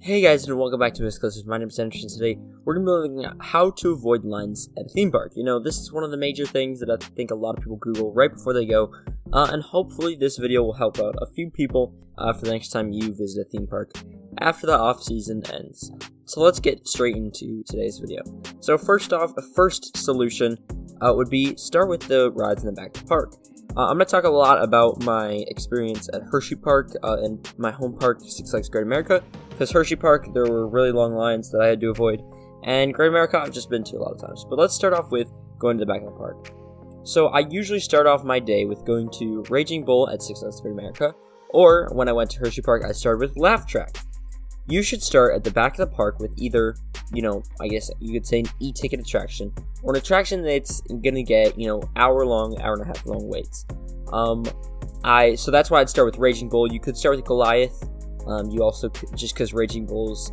Hey guys, and welcome back to Miss Clusters. My name is Anderson. Today, we're going to be looking at how to avoid lines at a theme park. This is one of the major things that I think a lot of people Google right before they go, and hopefully this video will help out a few people for the next time you visit a theme park after the off-season ends. So let's get straight into today's video. So first off, a first solution would be start with the rides in the back of the park. I'm going to talk a lot about my experience at Hersheypark and my home park, Six Flags Great America, because Hersheypark, there were really long lines that I had to avoid, and Great America I've just been to a lot of times. But let's start off with going to the back of the park. So I usually start off my day with going to Raging Bull at Six Flags Great America, or when I went to Hersheypark, I started with Laugh Track. You should start at the back of the park with either, I guess you could say an e-ticket attraction, or an attraction that's going to get, hour and a half long waits. So that's why I'd start with Raging Bull. You could start with Goliath. You also could, just because Raging Bulls,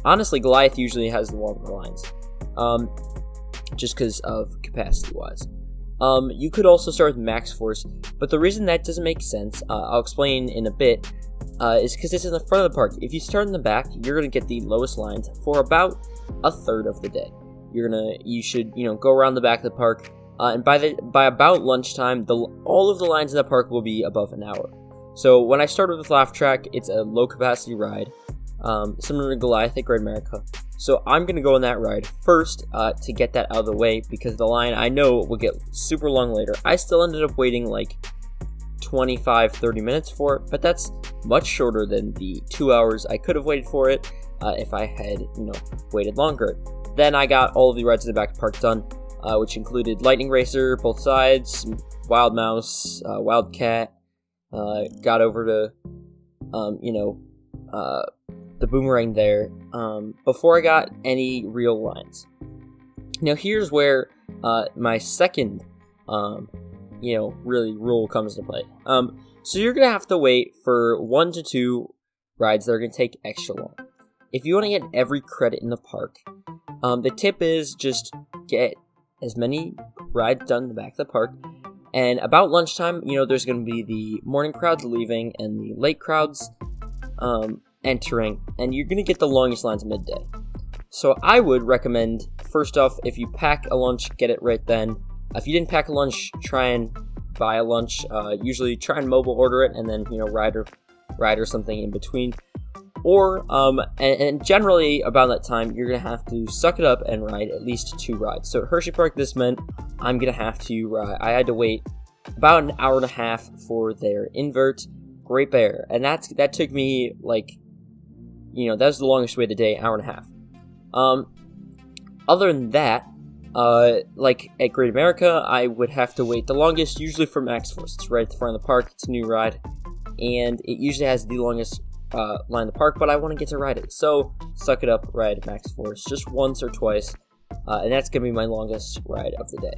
honestly, Goliath usually has the longer lines, just because of capacity-wise. You could also start with Max Force, but the reason that doesn't make sense, I'll explain in a bit, is because it's in the front of the park. If you start in the back, you're going to get the lowest lines for about a third of the day. You should go around the back of the park, and by about lunchtime, all of the lines in the park will be above an hour. So when I started with Laugh Track, it's a low capacity ride, similar to Goliath at Great America. So I'm going to go on that ride first to get that out of the way, because the line I know will get super long later. I still ended up waiting like 25-30 minutes for it, but that's much shorter than the 2 hours I could have waited for it if I had waited longer. Then I got all of the rides in the back of the park done, which included Lightning Racer, both sides, Wild Mouse, Wildcat. Got over to, the Boomerang there, before I got any real lines. Now here's where, my second, really rule comes into play. So you're gonna have to wait for 1 to 2 rides that are gonna take extra long. If you want to get every credit in the park, the tip is just get as many rides done in the back of the park. And about lunchtime, there's going to be the morning crowds leaving and the late crowds entering, and you're going to get the longest lines midday. So I would recommend, first off, if you pack a lunch, get it right then. If you didn't pack a lunch, try and buy a lunch. Usually try and mobile order it, and then, ride or something in between. Or, and generally about that time, you're going to have to suck it up and ride at least 2 rides. So at Hersheypark, this meant I'm going to have to ride, I had to wait about an hour and a half for their invert Great Bear. And that took me, that was the longest wait of the day, hour and a half. Other than that, at Great America, I would have to wait the longest, usually for Max Force. It's right at the front of the park, it's a new ride, and it usually has the longest line in the park, but I want to get to ride it. So, suck it up, ride Max Force just once or twice, and that's going to be my longest ride of the day.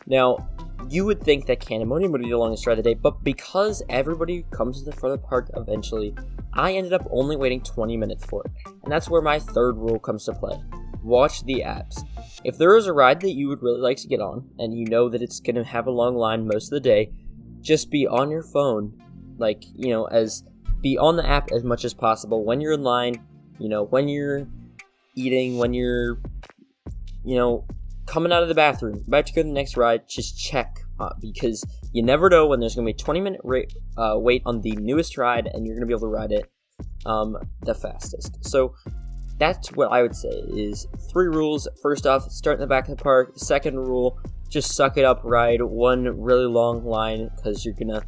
Now, you would think that Candemonium would be the longest ride of the day, but because everybody comes to the front of the park eventually, I ended up only waiting 20 minutes for it, and that's where my third rule comes to play. Watch the apps. If there is a ride that you would really like to get on, and you know that it's going to have a long line most of the day, just be on your phone, be on the app as much as possible when you're in line, when you're eating, when you're, coming out of the bathroom, about to go to the next ride, just check, because you never know when there's going to be a 20-minute wait on the newest ride, and you're going to be able to ride it the fastest. So that's what I would say is 3 rules. First off, start in the back of the park. Second rule, just suck it up, ride one really long line, because you're going to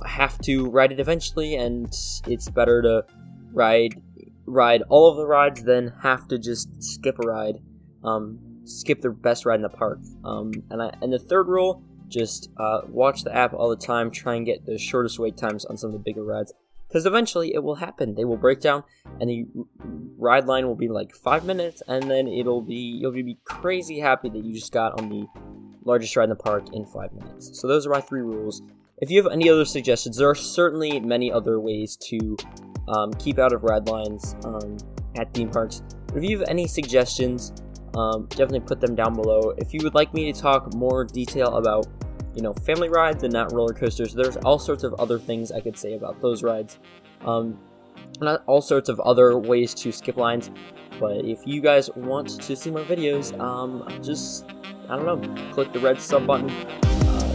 have to ride it eventually, and it's better to ride all of the rides than have to just skip a ride, skip the best ride in the park. And the third rule, just watch the app all the time, try and get the shortest wait times on some of the bigger rides, because eventually it will happen. They will break down, and the ride line will be like 5 minutes, and then you'll be crazy happy that you just got on the largest ride in the park in 5 minutes. So those are my 3 rules. If you have any other suggestions, there are certainly many other ways to keep out of ride lines at theme parks. But if you have any suggestions, definitely put them down below. If you would like me to talk more detail about family rides and not roller coasters, there's all sorts of other things I could say about those rides. and all sorts of other ways to skip lines. But if you guys want to see more videos, just, I don't know, click the red sub button,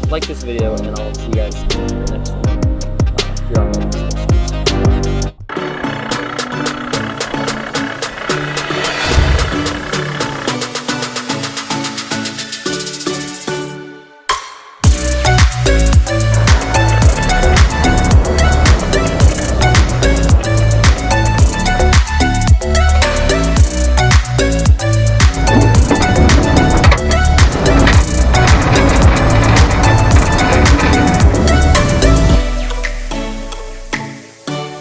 like this video, and I'll see you guys